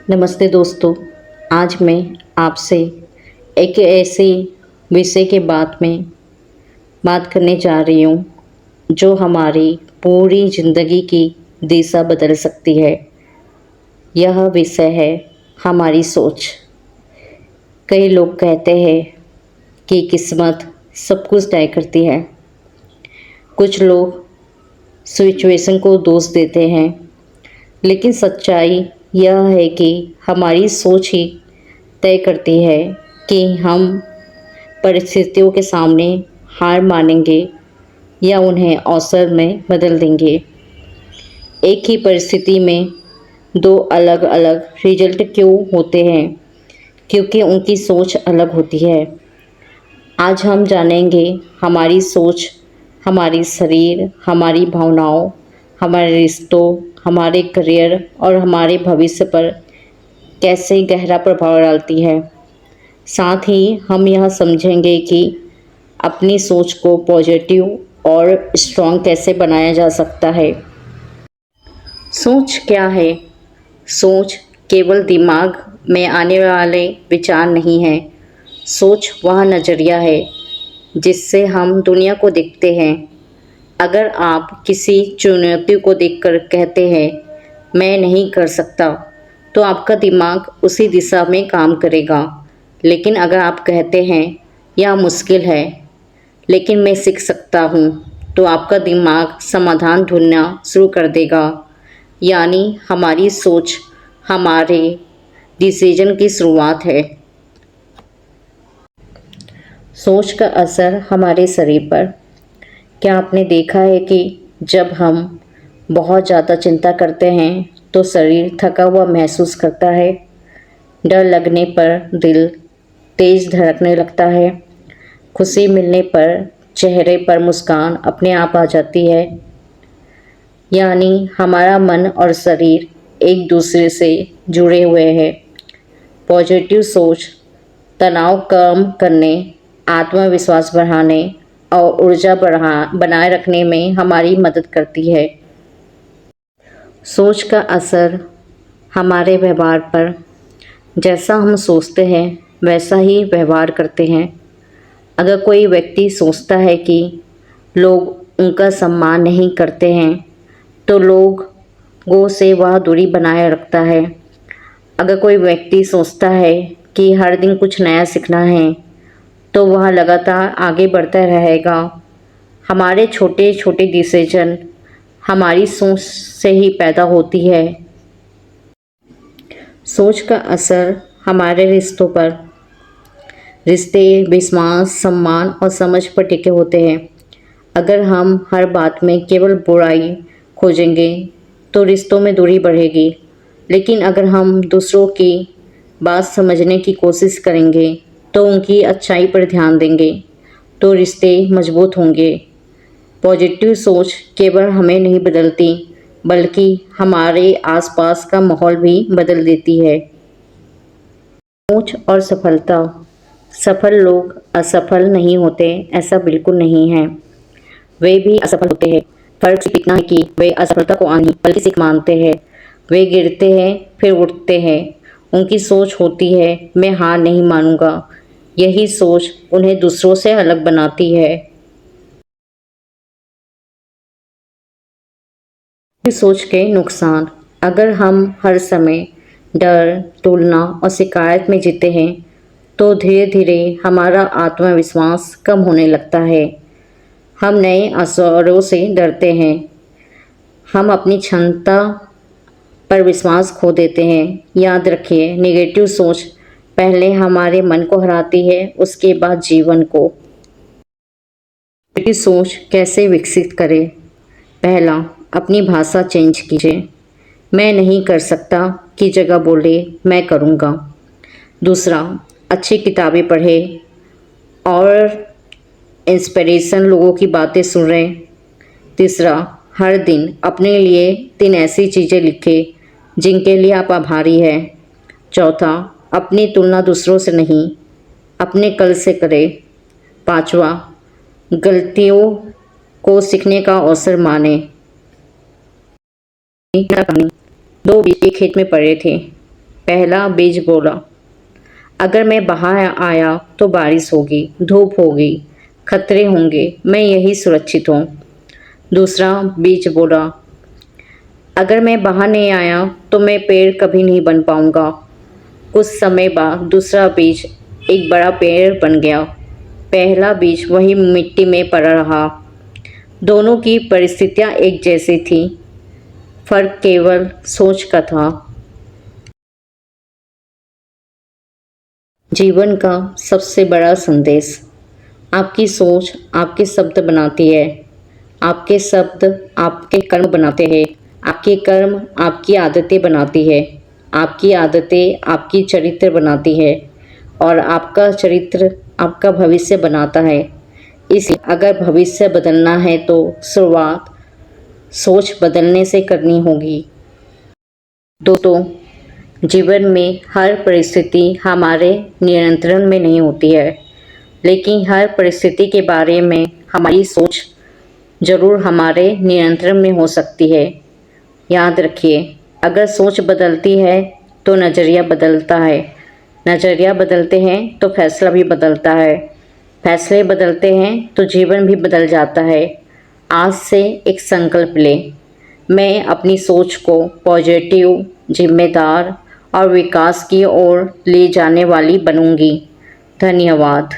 नमस्ते दोस्तों। आज मैं आपसे एक ऐसे विषय के बात करने जा रही हूँ जो हमारी पूरी ज़िंदगी की दिशा बदल सकती है। यह विषय है हमारी सोच। कई लोग कहते हैं कि किस्मत सब कुछ तय करती है। कुछ लोग सिचुएशन को दोष देते हैं, लेकिन सच्चाई यह है कि हमारी सोच ही तय करती है कि हम परिस्थितियों के सामने हार मानेंगे या उन्हें अवसर में बदल देंगे। एक ही परिस्थिति में दो अलग अलग रिजल्ट क्यों होते हैं? क्योंकि उनकी सोच अलग होती है। आज हम जानेंगे हमारी सोच हमारी शरीर, हमारी भावनाओं, हमारे रिश्तों, हमारे करियर और हमारे भविष्य पर कैसे गहरा प्रभाव डालती है। साथ ही हम यह समझेंगे कि अपनी सोच को पॉजिटिव और स्ट्रॉन्ग कैसे बनाया जा सकता है। सोच क्या है? सोच केवल दिमाग में आने वाले विचार नहीं है। सोच वह नज़रिया है जिससे हम दुनिया को देखते हैं। अगर आप किसी चुनौती को देखकर कहते हैं मैं नहीं कर सकता, तो आपका दिमाग उसी दिशा में काम करेगा। लेकिन अगर आप कहते हैं यह मुश्किल है लेकिन मैं सीख सकता हूँ, तो आपका दिमाग समाधान ढूंढना शुरू कर देगा। यानी हमारी सोच हमारे डिसीजन की शुरुआत है। सोच का असर हमारे शरीर पर। क्या आपने देखा है कि जब हम बहुत ज़्यादा चिंता करते हैं तो शरीर थका हुआ महसूस करता है। डर लगने पर दिल तेज़ धड़कने लगता है। खुशी मिलने पर चेहरे पर मुस्कान अपने आप आ जाती है। यानी हमारा मन और शरीर एक दूसरे से जुड़े हुए हैं। पॉजिटिव सोच तनाव कम करने, आत्मविश्वास बढ़ाने और ऊर्जा बनाए रखने में हमारी मदद करती है। सोच का असर हमारे व्यवहार पर। जैसा हम सोचते हैं वैसा ही व्यवहार करते हैं। अगर कोई व्यक्ति सोचता है कि लोग उनका सम्मान नहीं करते हैं, तो लोगों से वह दूरी बनाए रखता है। अगर कोई व्यक्ति सोचता है कि हर दिन कुछ नया सीखना है, तो वह लगातार आगे बढ़ता रहेगा। हमारे छोटे छोटे डिसीजन हमारी सोच से ही पैदा होती है। सोच का असर हमारे रिश्तों पर। रिश्ते विश्वास, सम्मान और समझ पर टिके होते हैं। अगर हम हर बात में केवल बुराई खोजेंगे तो रिश्तों में दूरी बढ़ेगी। लेकिन अगर हम दूसरों की बात समझने की कोशिश करेंगे, तो उनकी अच्छाई पर ध्यान देंगे, तो रिश्ते मजबूत होंगे। पॉजिटिव सोच केवल हमें नहीं बदलती, बल्कि हमारे आसपास का माहौल भी बदल देती है। सोच और सफलता। सफल लोग असफल नहीं होते, ऐसा बिल्कुल नहीं है। वे भी असफल होते हैं। फर्क सिर्फ इतना है कि वे असफलता को नहीं बल्कि सीख मानते हैं। वे गिरते हैं फिर उठते हैं। उनकी सोच होती है मैं हार नहीं मानूंगा। यही सोच उन्हें दूसरों से अलग बनाती है। सोच के नुकसान। अगर हम हर समय डर, तुलना और शिकायत में जीते हैं, तो धीरे धीरे हमारा आत्मविश्वास कम होने लगता है। हम नए अवसरों से डरते हैं। हम अपनी क्षमता पर विश्वास खो देते हैं। याद रखिए, नेगेटिव सोच पहले हमारे मन को हराती है, उसके बाद जीवन को। पॉजिटिव सोच कैसे विकसित करें? पहला, अपनी भाषा चेंज कीजिए। मैं नहीं कर सकता की जगह बोले मैं करूँगा। दूसरा, अच्छी किताबें पढ़ें और इंस्पिरेशन लोगों की बातें सुनें। तीसरा, हर दिन अपने लिए 3 ऐसी चीज़ें लिखें जिनके लिए आप आभारी हैं। चौथा, अपनी तुलना दूसरों से नहीं, अपने कल से करें। पांचवा, गलतियों को सीखने का अवसर मानें। 2 बीज एक खेत में पड़े थे। पहला बीज बोला, अगर मैं बाहर आया तो बारिश होगी, धूप होगी, खतरे होंगे, मैं यही सुरक्षित हूँ। दूसरा बीज बोला, अगर मैं बाहर नहीं आया तो मैं पेड़ कभी नहीं बन पाऊँगा। कुछ समय बाद दूसरा बीज एक बड़ा पेड़ बन गया। पहला बीज वही मिट्टी में पड़ा रहा। दोनों की परिस्थितियाँ एक जैसी थी, फर्क केवल सोच का था। जीवन का सबसे बड़ा संदेश, आपकी सोच आपके शब्द बनाती है। आपके शब्द आपके कर्म बनाते हैं। आपके कर्म आपकी आदतें बनाती है। आपकी आदतें आपकी चरित्र बनाती है और आपका चरित्र आपका भविष्य बनाता है। इसलिए अगर भविष्य बदलना है तो शुरुआत सोच बदलने से करनी होगी। दोस्तों, जीवन में हर परिस्थिति हमारे नियंत्रण में नहीं होती है, लेकिन हर परिस्थिति के बारे में हमारी सोच ज़रूर हमारे नियंत्रण में हो सकती है। याद रखिए, अगर सोच बदलती है तो नज़रिया बदलता है, नज़रिया बदलते हैं तो फैसला भी बदलता है, फैसले बदलते हैं तो जीवन भी बदल जाता है। आज से एक संकल्प लें, मैं अपनी सोच को पॉजिटिव, जिम्मेदार और विकास की ओर ले जाने वाली बनूंगी। धन्यवाद।